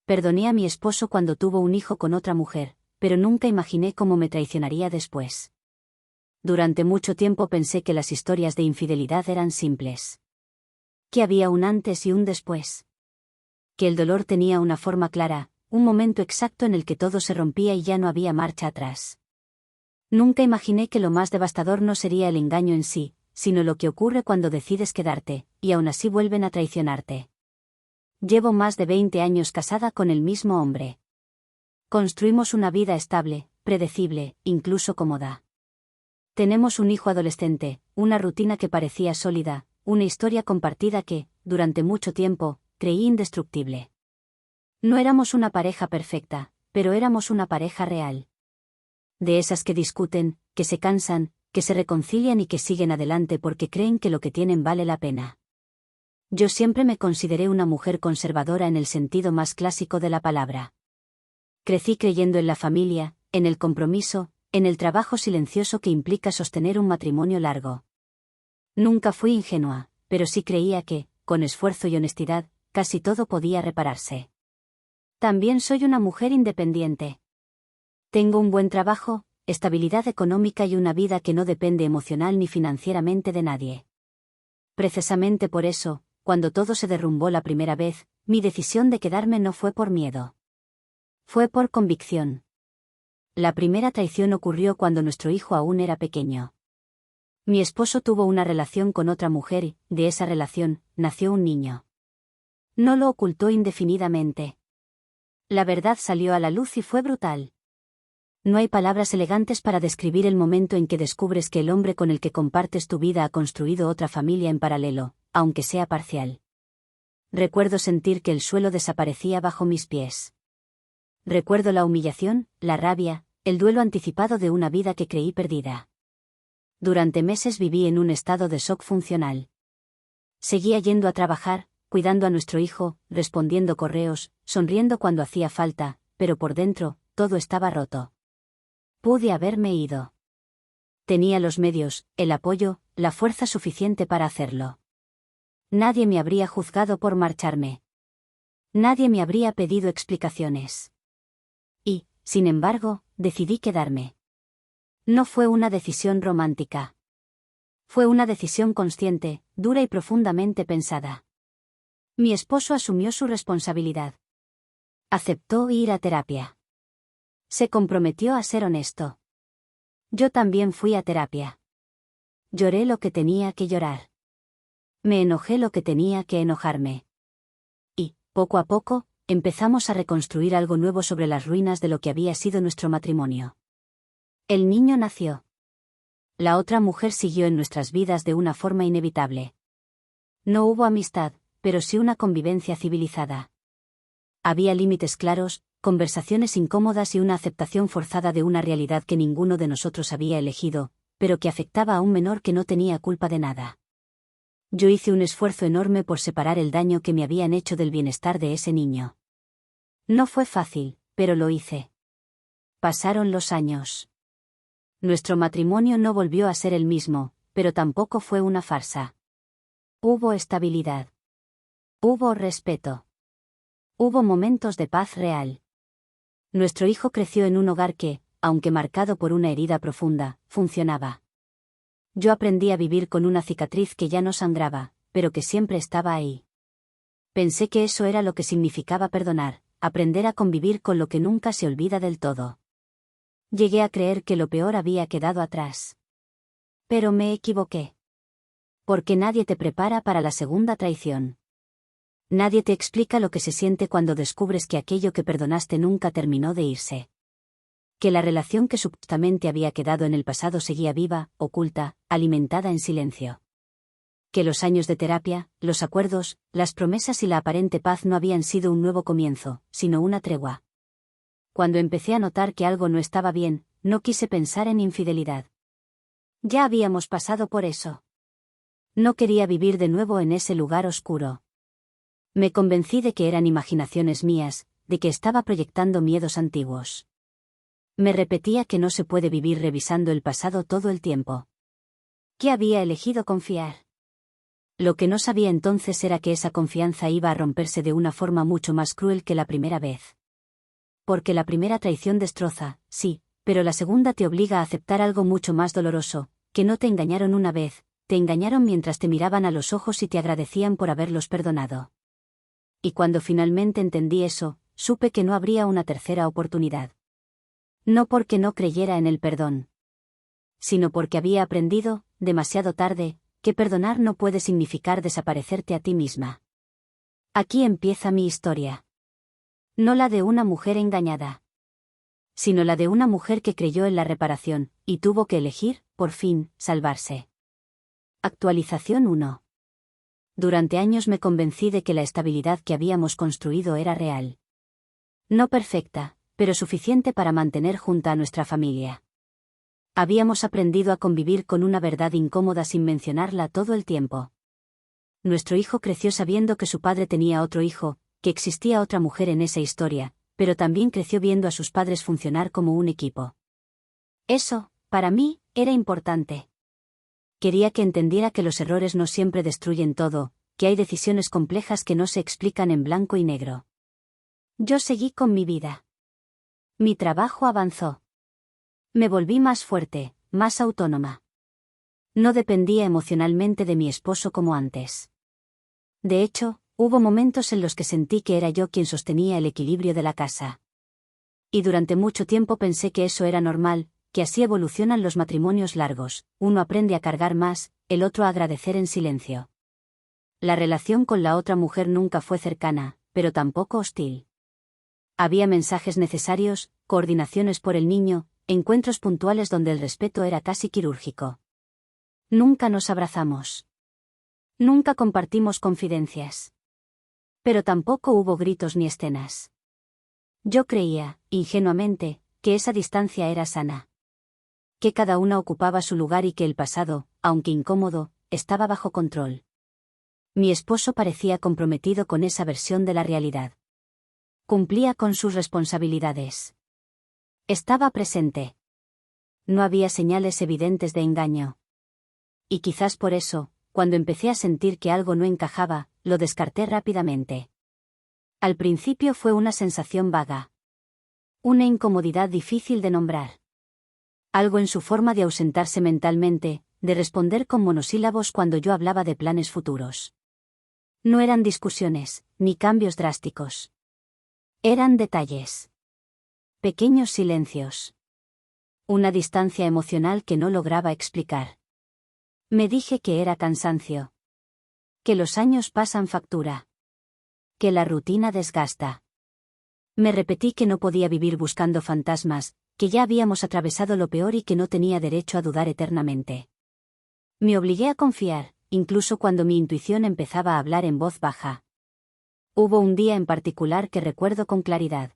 Perdoné a mi esposo cuando tuvo un hijo con otra mujer, pero nunca imaginé cómo me traicionaría después. Durante mucho tiempo pensé que las historias de infidelidad eran simples. Que había un antes y un después. Que el dolor tenía una forma clara, un momento exacto en el que todo se rompía y ya no había marcha atrás. Nunca imaginé que lo más devastador no sería el engaño en sí, sino lo que ocurre cuando decides quedarte, y aún así vuelven a traicionarte. Llevo más de 20 años casada con el mismo hombre. Construimos una vida estable, predecible, incluso cómoda. Tenemos un hijo adolescente, una rutina que parecía sólida, una historia compartida que, durante mucho tiempo, creí indestructible. No éramos una pareja perfecta, pero éramos una pareja real. De esas que discuten, que se cansan, que se reconcilian y que siguen adelante porque creen que lo que tienen vale la pena. Yo siempre me consideré una mujer conservadora en el sentido más clásico de la palabra. Crecí creyendo en la familia, en el compromiso, en el trabajo silencioso que implica sostener un matrimonio largo. Nunca fui ingenua, pero sí creía que, con esfuerzo y honestidad, casi todo podía repararse. También soy una mujer independiente. Tengo un buen trabajo, estabilidad económica y una vida que no depende emocional ni financieramente de nadie. Precisamente por eso, cuando todo se derrumbó la primera vez, mi decisión de quedarme no fue por miedo. Fue por convicción. La primera traición ocurrió cuando nuestro hijo aún era pequeño. Mi esposo tuvo una relación con otra mujer y, de esa relación, nació un niño. No lo ocultó indefinidamente. La verdad salió a la luz y fue brutal. No hay palabras elegantes para describir el momento en que descubres que el hombre con el que compartes tu vida ha construido otra familia en paralelo, aunque sea parcial. Recuerdo sentir que el suelo desaparecía bajo mis pies. Recuerdo la humillación, la rabia, el duelo anticipado de una vida que creí perdida. Durante meses viví en un estado de shock funcional. Seguía yendo a trabajar, cuidando a nuestro hijo, respondiendo correos, sonriendo cuando hacía falta, pero por dentro, todo estaba roto. Pude haberme ido. Tenía los medios, el apoyo, la fuerza suficiente para hacerlo. Nadie me habría juzgado por marcharme. Nadie me habría pedido explicaciones. Y, sin embargo, decidí quedarme. No fue una decisión romántica. Fue una decisión consciente, dura y profundamente pensada. Mi esposo asumió su responsabilidad. Aceptó ir a terapia. Se comprometió a ser honesto. Yo también fui a terapia. Lloré lo que tenía que llorar. Me enojé lo que tenía que enojarme. Y, poco a poco, empezamos a reconstruir algo nuevo sobre las ruinas de lo que había sido nuestro matrimonio. El niño nació. La otra mujer siguió en nuestras vidas de una forma inevitable. No hubo amistad, pero sí una convivencia civilizada. Había límites claros, conversaciones incómodas y una aceptación forzada de una realidad que ninguno de nosotros había elegido, pero que afectaba a un menor que no tenía culpa de nada. Yo hice un esfuerzo enorme por separar el daño que me habían hecho del bienestar de ese niño. No fue fácil, pero lo hice. Pasaron los años. Nuestro matrimonio no volvió a ser el mismo, pero tampoco fue una farsa. Hubo estabilidad. Hubo respeto. Hubo momentos de paz real. Nuestro hijo creció en un hogar que, aunque marcado por una herida profunda, funcionaba. Yo aprendí a vivir con una cicatriz que ya no sangraba, pero que siempre estaba ahí. Pensé que eso era lo que significaba perdonar, aprender a convivir con lo que nunca se olvida del todo. Llegué a creer que lo peor había quedado atrás. Pero me equivoqué. Porque nadie te prepara para la segunda traición. Nadie te explica lo que se siente cuando descubres que aquello que perdonaste nunca terminó de irse. Que la relación que supuestamente había quedado en el pasado seguía viva, oculta, alimentada en silencio. Que los años de terapia, los acuerdos, las promesas y la aparente paz no habían sido un nuevo comienzo, sino una tregua. Cuando empecé a notar que algo no estaba bien, no quise pensar en infidelidad. Ya habíamos pasado por eso. No quería vivir de nuevo en ese lugar oscuro. Me convencí de que eran imaginaciones mías, de que estaba proyectando miedos antiguos. Me repetía que no se puede vivir revisando el pasado todo el tiempo. ¿Qué había elegido confiar? Lo que no sabía entonces era que esa confianza iba a romperse de una forma mucho más cruel que la primera vez. Porque la primera traición destroza, sí, pero la segunda te obliga a aceptar algo mucho más doloroso, que no te engañaron una vez, te engañaron mientras te miraban a los ojos y te agradecían por haberlos perdonado. Y cuando finalmente entendí eso, supe que no habría una tercera oportunidad. No porque no creyera en el perdón, sino porque había aprendido, demasiado tarde, que perdonar no puede significar desaparecerte a ti misma. Aquí empieza mi historia. No la de una mujer engañada, sino la de una mujer que creyó en la reparación, y tuvo que elegir, por fin, salvarse. Actualización 1. Durante años me convencí de que la estabilidad que habíamos construido era real. No perfecta, pero suficiente para mantener junta a nuestra familia. Habíamos aprendido a convivir con una verdad incómoda sin mencionarla todo el tiempo. Nuestro hijo creció sabiendo que su padre tenía otro hijo, que existía otra mujer en esa historia, pero también creció viendo a sus padres funcionar como un equipo. Eso, para mí, era importante. Quería que entendiera que los errores no siempre destruyen todo, que hay decisiones complejas que no se explican en blanco y negro. Yo seguí con mi vida. Mi trabajo avanzó. Me volví más fuerte, más autónoma. No dependía emocionalmente de mi esposo como antes. De hecho, hubo momentos en los que sentí que era yo quien sostenía el equilibrio de la casa. Y durante mucho tiempo pensé que eso era normal, que así evolucionan los matrimonios largos, uno aprende a cargar más, el otro a agradecer en silencio. La relación con la otra mujer nunca fue cercana, pero tampoco hostil. Había mensajes necesarios, coordinaciones por el niño, encuentros puntuales donde el respeto era casi quirúrgico. Nunca nos abrazamos. Nunca compartimos confidencias. Pero tampoco hubo gritos ni escenas. Yo creía, ingenuamente, que esa distancia era sana. Que cada una ocupaba su lugar y que el pasado, aunque incómodo, estaba bajo control. Mi esposo parecía comprometido con esa versión de la realidad. Cumplía con sus responsabilidades. Estaba presente. No había señales evidentes de engaño. Y quizás por eso, cuando empecé a sentir que algo no encajaba, lo descarté rápidamente. Al principio fue una sensación vaga. Una incomodidad difícil de nombrar. Algo en su forma de ausentarse mentalmente, de responder con monosílabos cuando yo hablaba de planes futuros. No eran discusiones, ni cambios drásticos. Eran detalles. Pequeños silencios. Una distancia emocional que no lograba explicar. Me dije que era cansancio. Que los años pasan factura. Que la rutina desgasta. Me repetí que no podía vivir buscando fantasmas, que ya habíamos atravesado lo peor y que no tenía derecho a dudar eternamente. Me obligué a confiar, incluso cuando mi intuición empezaba a hablar en voz baja. Hubo un día en particular que recuerdo con claridad.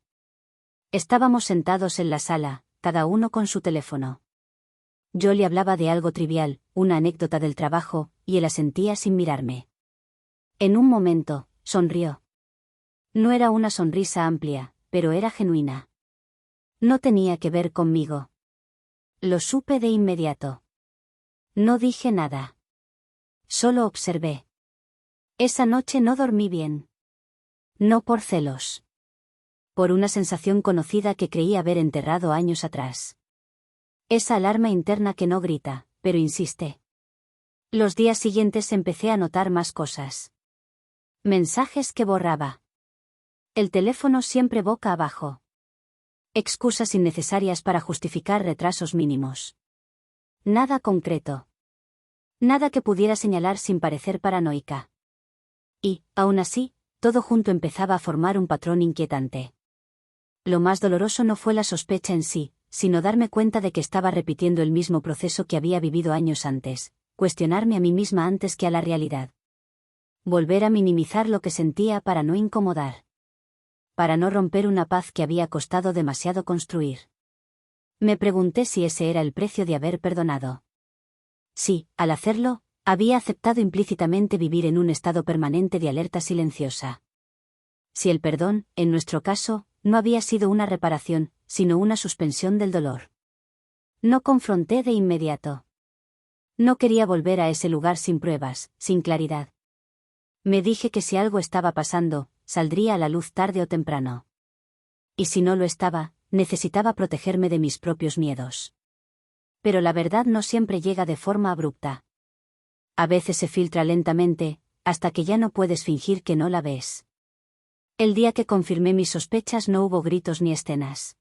Estábamos sentados en la sala, cada uno con su teléfono. Yo le hablaba de algo trivial, una anécdota del trabajo, y él asentía sin mirarme. En un momento, sonrió. No era una sonrisa amplia, pero era genuina. No tenía que ver conmigo. Lo supe de inmediato. No dije nada. Solo observé. Esa noche no dormí bien. No por celos. Por una sensación conocida que creí haber enterrado años atrás. Esa alarma interna que no grita, pero insiste. Los días siguientes empecé a notar más cosas. Mensajes que borraba. El teléfono siempre boca abajo. Excusas innecesarias para justificar retrasos mínimos. Nada concreto. Nada que pudiera señalar sin parecer paranoica. Y, aún así, todo junto empezaba a formar un patrón inquietante. Lo más doloroso no fue la sospecha en sí, sino darme cuenta de que estaba repitiendo el mismo proceso que había vivido años antes, cuestionarme a mí misma antes que a la realidad. Volver a minimizar lo que sentía para no incomodar. Para no romper una paz que había costado demasiado construir. Me pregunté si ese era el precio de haber perdonado. Sí, al hacerlo, había aceptado implícitamente vivir en un estado permanente de alerta silenciosa. Si el perdón, en nuestro caso, no había sido una reparación, sino una suspensión del dolor. No confronté de inmediato. No quería volver a ese lugar sin pruebas, sin claridad. Me dije que si algo estaba pasando, saldría a la luz tarde o temprano. Y si no lo estaba, necesitaba protegerme de mis propios miedos. Pero la verdad no siempre llega de forma abrupta. A veces se filtra lentamente, hasta que ya no puedes fingir que no la ves. El día que confirmé mis sospechas no hubo gritos ni escenas.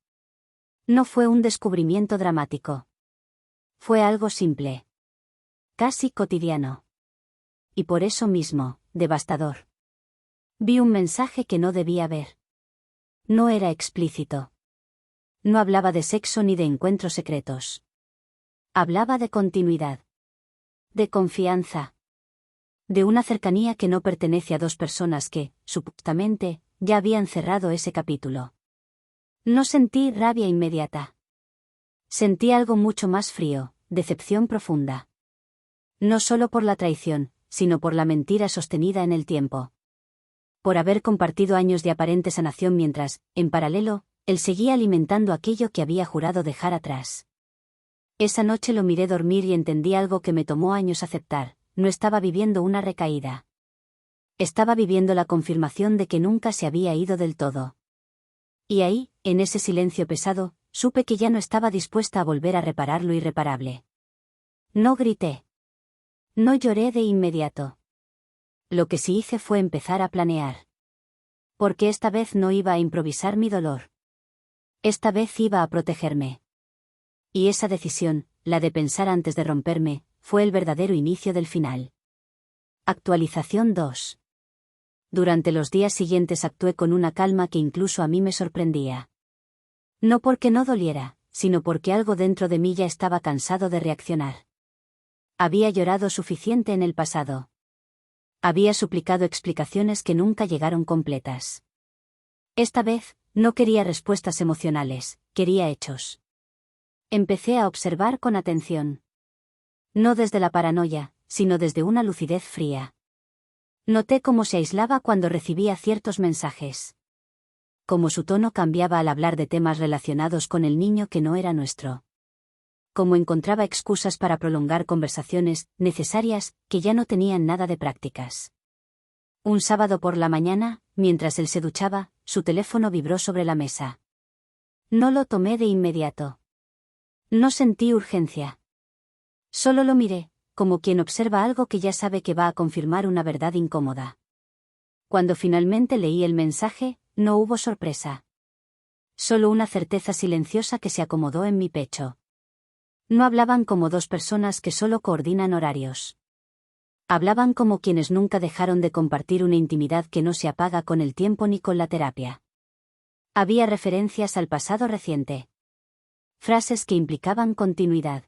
No fue un descubrimiento dramático. Fue algo simple. Casi cotidiano. Y por eso mismo, devastador. Vi un mensaje que no debía ver. No era explícito. No hablaba de sexo ni de encuentros secretos. Hablaba de continuidad. De confianza. De una cercanía que no pertenece a dos personas que, supuestamente, ya habían cerrado ese capítulo. No sentí rabia inmediata. Sentí algo mucho más frío, decepción profunda. No solo por la traición, sino por la mentira sostenida en el tiempo. Por haber compartido años de aparente sanación mientras, en paralelo, él seguía alimentando aquello que había jurado dejar atrás. Esa noche lo miré dormir y entendí algo que me tomó años aceptar: no estaba viviendo una recaída. Estaba viviendo la confirmación de que nunca se había ido del todo. Y ahí, en ese silencio pesado, supe que ya no estaba dispuesta a volver a reparar lo irreparable. No grité. No lloré de inmediato. Lo que sí hice fue empezar a planear. Porque esta vez no iba a improvisar mi dolor. Esta vez iba a protegerme. Y esa decisión, la de pensar antes de romperme, fue el verdadero inicio del final. Actualización 2. Durante los días siguientes actué con una calma que incluso a mí me sorprendía. No porque no doliera, sino porque algo dentro de mí ya estaba cansado de reaccionar. Había llorado suficiente en el pasado. Había suplicado explicaciones que nunca llegaron completas. Esta vez, no quería respuestas emocionales, quería hechos. Empecé a observar con atención. No desde la paranoia, sino desde una lucidez fría. Noté cómo se aislaba cuando recibía ciertos mensajes. Cómo su tono cambiaba al hablar de temas relacionados con el niño que no era nuestro. Cómo encontraba excusas para prolongar conversaciones necesarias que ya no tenían nada de prácticas. Un sábado por la mañana, mientras él se duchaba, su teléfono vibró sobre la mesa. No lo tomé de inmediato. No sentí urgencia. Solo lo miré, como quien observa algo que ya sabe que va a confirmar una verdad incómoda. Cuando finalmente leí el mensaje, no hubo sorpresa. Solo una certeza silenciosa que se acomodó en mi pecho. No hablaban como dos personas que solo coordinan horarios. Hablaban como quienes nunca dejaron de compartir una intimidad que no se apaga con el tiempo ni con la terapia. Había referencias al pasado reciente. Frases que implicaban continuidad.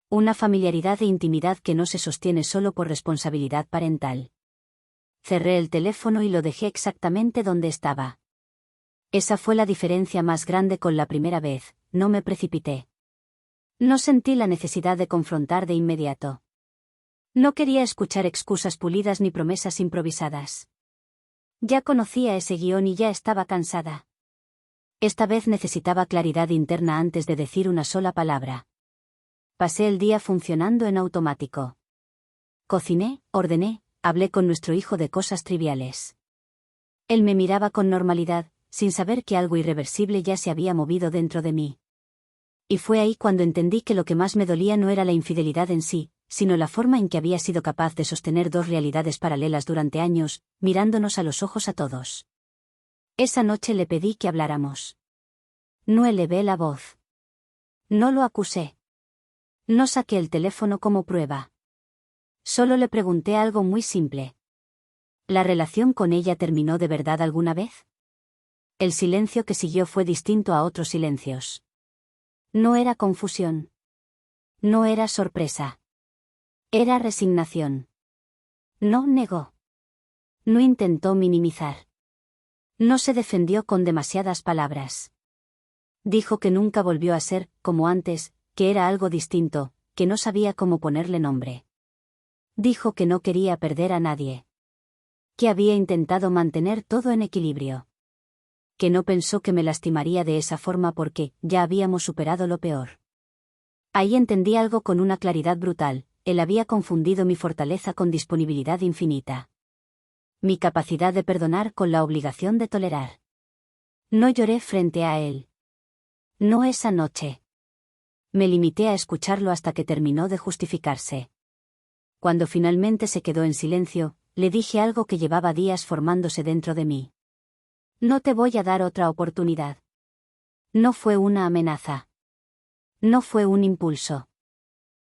Una familiaridad e intimidad que no se sostiene solo por responsabilidad parental. Cerré el teléfono y lo dejé exactamente donde estaba. Esa fue la diferencia más grande con la primera vez: no me precipité. No sentí la necesidad de confrontar de inmediato. No quería escuchar excusas pulidas ni promesas improvisadas. Ya conocía ese guión y ya estaba cansada. Esta vez necesitaba claridad interna antes de decir una sola palabra. Pasé el día funcionando en automático. Cociné, ordené, hablé con nuestro hijo de cosas triviales. Él me miraba con normalidad, sin saber que algo irreversible ya se había movido dentro de mí. Y fue ahí cuando entendí que lo que más me dolía no era la infidelidad en sí, sino la forma en que había sido capaz de sostener dos realidades paralelas durante años, mirándonos a los ojos a todos. Esa noche le pedí que habláramos. No elevé la voz. No lo acusé. No saqué el teléfono como prueba. Solo le pregunté algo muy simple. ¿La relación con ella terminó de verdad alguna vez? El silencio que siguió fue distinto a otros silencios. No era confusión. No era sorpresa. Era resignación. No negó. No intentó minimizar. No se defendió con demasiadas palabras. Dijo que nunca volvió a ser, como antes, que era algo distinto, que no sabía cómo ponerle nombre. Dijo que no quería perder a nadie. Que había intentado mantener todo en equilibrio. Que no pensó que me lastimaría de esa forma porque ya habíamos superado lo peor. Ahí entendí algo con una claridad brutal: él había confundido mi fortaleza con disponibilidad infinita. Mi capacidad de perdonar con la obligación de tolerar. No lloré frente a él. No esa noche. Me limité a escucharlo hasta que terminó de justificarse. Cuando finalmente se quedó en silencio, le dije algo que llevaba días formándose dentro de mí. No te voy a dar otra oportunidad. No fue una amenaza. No fue un impulso.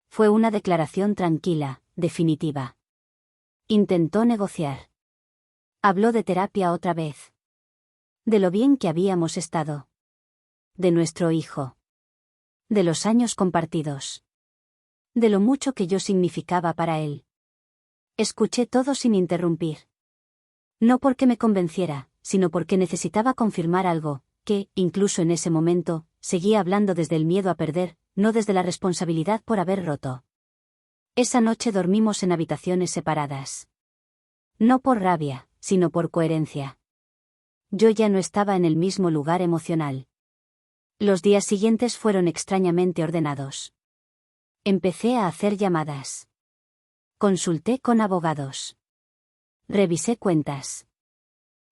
Fue una declaración tranquila, definitiva. Intentó negociar. Habló de terapia otra vez. De lo bien que habíamos estado. De nuestro hijo. De los años compartidos. De lo mucho que yo significaba para él. Escuché todo sin interrumpir. No porque me convenciera, sino porque necesitaba confirmar algo, que, incluso en ese momento, seguía hablando desde el miedo a perder, no desde la responsabilidad por haber roto. Esa noche dormimos en habitaciones separadas. No por rabia, sino por coherencia. Yo ya no estaba en el mismo lugar emocional. Los días siguientes fueron extrañamente ordenados. Empecé a hacer llamadas. Consulté con abogados. Revisé cuentas.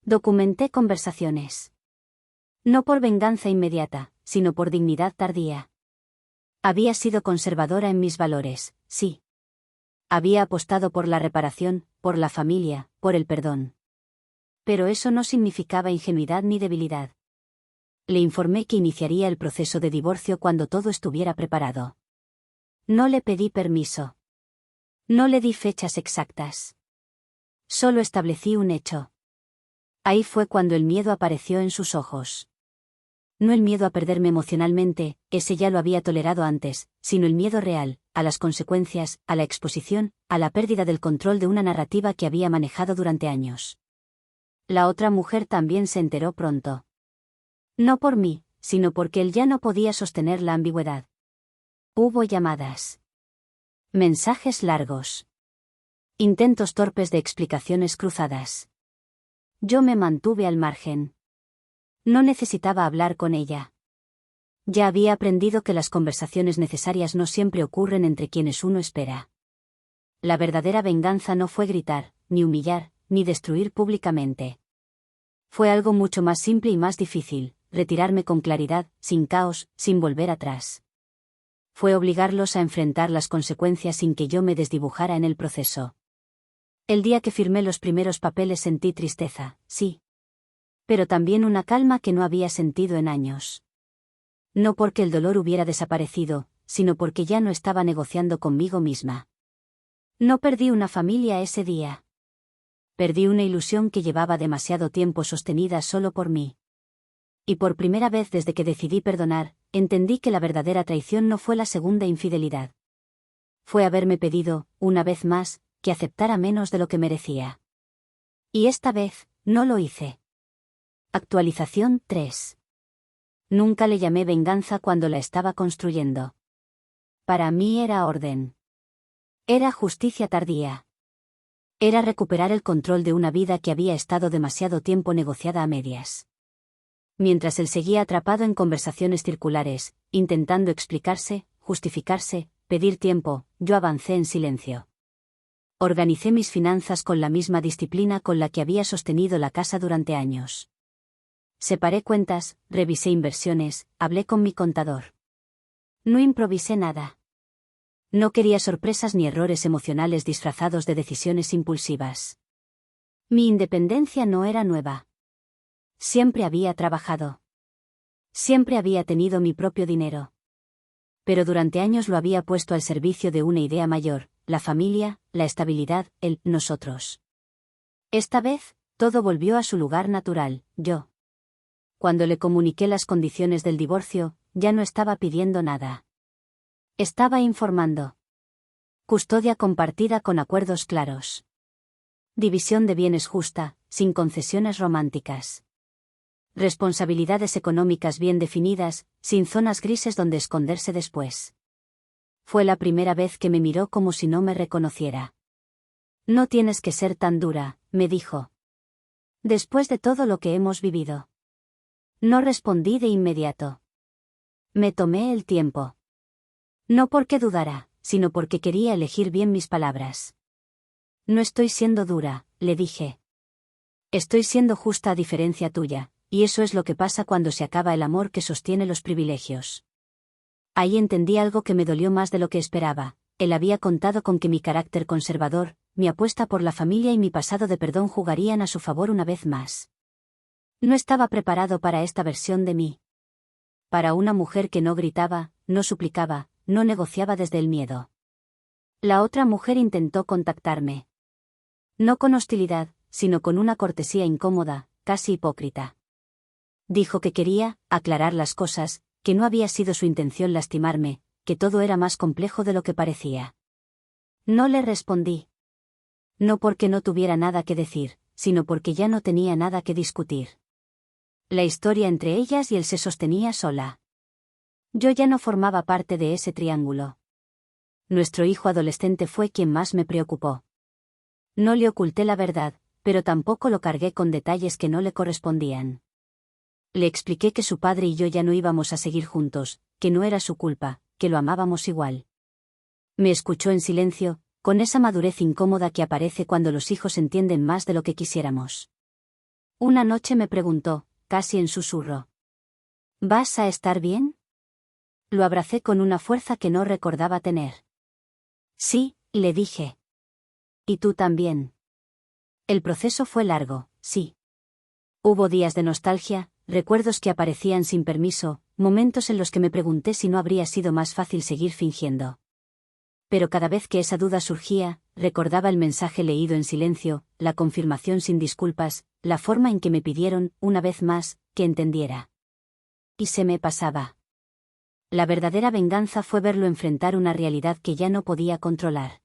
Documenté conversaciones. No por venganza inmediata, sino por dignidad tardía. Había sido conservadora en mis valores, sí. Había apostado por la reparación, por la familia, por el perdón. Pero eso no significaba ingenuidad ni debilidad. Le informé que iniciaría el proceso de divorcio cuando todo estuviera preparado. No le pedí permiso. No le di fechas exactas. Solo establecí un hecho. Ahí fue cuando el miedo apareció en sus ojos. No el miedo a perderme emocionalmente, ese ya lo había tolerado antes, sino el miedo real, a las consecuencias, a la exposición, a la pérdida del control de una narrativa que había manejado durante años. La otra mujer también se enteró pronto. No por mí, sino porque él ya no podía sostener la ambigüedad. Hubo llamadas. Mensajes largos. Intentos torpes de explicaciones cruzadas. Yo me mantuve al margen. No necesitaba hablar con ella. Ya había aprendido que las conversaciones necesarias no siempre ocurren entre quienes uno espera. La verdadera venganza no fue gritar, ni humillar, ni destruir públicamente. Fue algo mucho más simple y más difícil, retirarme con claridad, sin caos, sin volver atrás. Fue obligarlos a enfrentar las consecuencias sin que yo me desdibujara en el proceso. El día que firmé los primeros papeles sentí tristeza, sí. Pero también una calma que no había sentido en años. No porque el dolor hubiera desaparecido, sino porque ya no estaba negociando conmigo misma. No perdí una familia ese día. Perdí una ilusión que llevaba demasiado tiempo sostenida solo por mí. Y por primera vez desde que decidí perdonar, entendí que la verdadera traición no fue la segunda infidelidad. Fue haberme pedido, una vez más, que aceptara menos de lo que merecía. Y esta vez, no lo hice. Actualización 3. Nunca le llamé venganza cuando la estaba construyendo. Para mí era orden. Era justicia tardía. Era recuperar el control de una vida que había estado demasiado tiempo negociada a medias. Mientras él seguía atrapado en conversaciones circulares, intentando explicarse, justificarse, pedir tiempo, yo avancé en silencio. Organicé mis finanzas con la misma disciplina con la que había sostenido la casa durante años. Separé cuentas, revisé inversiones, hablé con mi contador. No improvisé nada. No quería sorpresas ni errores emocionales disfrazados de decisiones impulsivas. Mi independencia no era nueva. Siempre había trabajado. Siempre había tenido mi propio dinero. Pero durante años lo había puesto al servicio de una idea mayor, la familia, la estabilidad, el nosotros. Esta vez, todo volvió a su lugar natural, yo. Cuando le comuniqué las condiciones del divorcio, ya no estaba pidiendo nada. Estaba informando. Custodia compartida con acuerdos claros. División de bienes justa, sin concesiones románticas. Responsabilidades económicas bien definidas, sin zonas grises donde esconderse después. Fue la primera vez que me miró como si no me reconociera. No tienes que ser tan dura, me dijo. Después de todo lo que hemos vivido. No respondí de inmediato. Me tomé el tiempo. No porque dudara, sino porque quería elegir bien mis palabras. No estoy siendo dura, le dije. Estoy siendo justa a diferencia tuya, y eso es lo que pasa cuando se acaba el amor que sostiene los privilegios. Ahí entendí algo que me dolió más de lo que esperaba. Él había contado con que mi carácter conservador, mi apuesta por la familia y mi pasado de perdón jugarían a su favor una vez más. No estaba preparado para esta versión de mí. Para una mujer que no gritaba, no suplicaba, no negociaba desde el miedo. La otra mujer intentó contactarme. No con hostilidad, sino con una cortesía incómoda, casi hipócrita. Dijo que quería aclarar las cosas, que no había sido su intención lastimarme, que todo era más complejo de lo que parecía. No le respondí. No porque no tuviera nada que decir, sino porque ya no tenía nada que discutir. La historia entre ellas y él se sostenía sola. Yo ya no formaba parte de ese triángulo. Nuestro hijo adolescente fue quien más me preocupó. No le oculté la verdad, pero tampoco lo cargué con detalles que no le correspondían. Le expliqué que su padre y yo ya no íbamos a seguir juntos, que no era su culpa, que lo amábamos igual. Me escuchó en silencio, con esa madurez incómoda que aparece cuando los hijos entienden más de lo que quisiéramos. Una noche me preguntó, casi en susurro: ¿vas a estar bien? Lo abracé con una fuerza que no recordaba tener. Sí, le dije. ¿Y tú también? El proceso fue largo, sí. Hubo días de nostalgia, recuerdos que aparecían sin permiso, momentos en los que me pregunté si no habría sido más fácil seguir fingiendo. Pero cada vez que esa duda surgía, recordaba el mensaje leído en silencio, la confirmación sin disculpas, la forma en que me pidieron, una vez más, que entendiera. Y se me pasaba. La verdadera venganza fue verlo enfrentar una realidad que ya no podía controlar.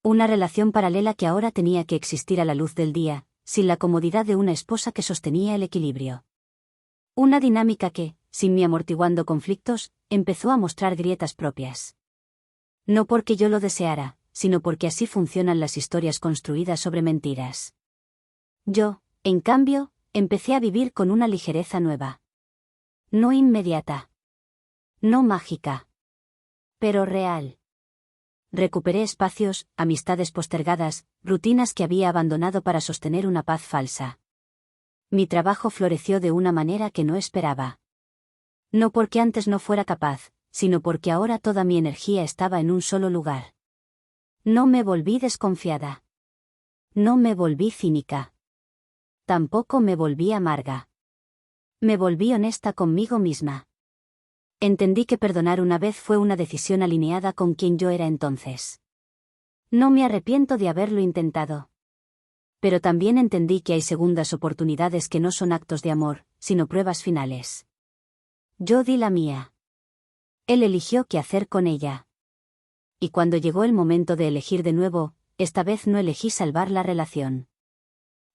Una relación paralela que ahora tenía que existir a la luz del día, sin la comodidad de una esposa que sostenía el equilibrio. Una dinámica que, sin mi amortiguando conflictos, empezó a mostrar grietas propias. No porque yo lo deseara, sino porque así funcionan las historias construidas sobre mentiras. Yo, en cambio, empecé a vivir con una ligereza nueva. No inmediata. No mágica. Pero real. Recuperé espacios, amistades postergadas, rutinas que había abandonado para sostener una paz falsa. Mi trabajo floreció de una manera que no esperaba. No porque antes no fuera capaz, sino porque ahora toda mi energía estaba en un solo lugar. No me volví desconfiada. No me volví cínica. Tampoco me volví amarga. Me volví honesta conmigo misma. Entendí que perdonar una vez fue una decisión alineada con quien yo era entonces. No me arrepiento de haberlo intentado. Pero también entendí que hay segundas oportunidades que no son actos de amor, sino pruebas finales. Yo di la mía. Él eligió qué hacer con ella. Y cuando llegó el momento de elegir de nuevo, esta vez no elegí salvar la relación.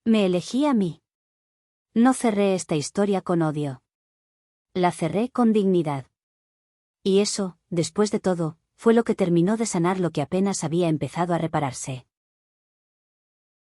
Me elegí a mí. No cerré esta historia con odio. La cerré con dignidad. Y eso, después de todo, fue lo que terminó de sanar lo que apenas había empezado a repararse.